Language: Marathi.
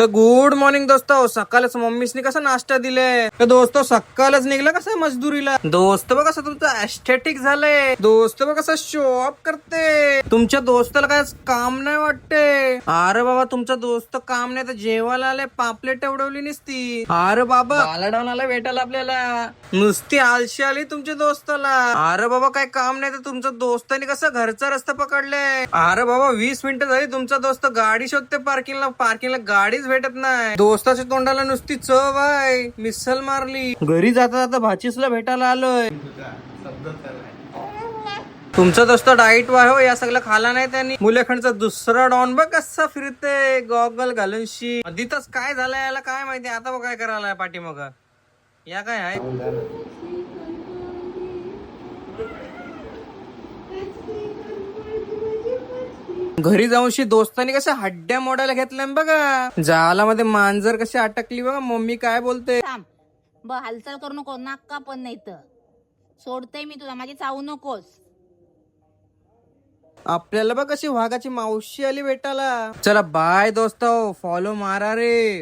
तर गुड मॉर्निंग दोस्त. सकाळच मम्मीसनी कसा नाश्ता दिले तर दोस्त सकाळच निघला कसं मजदुरीला. दोस्त बघ कसं तुमचं एस्थेटिक झालंय. दोस्त बघ कसं शो ऑफ करते. तुमच्या दोस्ताला काय काम नाही वाटते. अरे बाबा तुमचा दोस्त काम नाही तर जेवायला आले पापलेट उडवली नसती. अरे बाबा बालाडाऊन आला भेटायला आपल्याला. नुसती आलशी आली तुमच्या दोस्ताला. अरे बाबा काय काम नाही तर तुमच्या दोस्ताने कसं घरचा रस्ता पकडले. अरे बाबा 20 मिनिटं झाली तुमचा दोस्त गाडी शोधते पार्किंगला गाडीच भेटत नाही. दोस्ताच्या तोंडाला नुसती चव आहे. मिसल मारली. घरी जाता जाता भाचीसला भेटायला आलोय. तुमचा दोस्त डाईट वाय हो या सगळं खाला नाही त्यांनी. मुलेखंडचा दुसरा डॉन बघ कसा फिरते गॉगल घालून शी. आधीच काय झालंय याला काय माहिती. आता बघ काय करायला पाठीमाग या काय आहे. घरी जाऊनशी दोस्तानी कशा हड्ड्या मोडायला घेतल्या बघा. जाला मध्ये मांजर कशी अटकली बघा. मम्मी काय बोलते. हालचाल करू नको. नाका पण नाही तर सोडते मी तुला. माझी चावू नकोस. आपल्याला बघ कशी वाघाची मावशी आली भेटायला. चला बाय दोस्त. फॉलो मारा रे.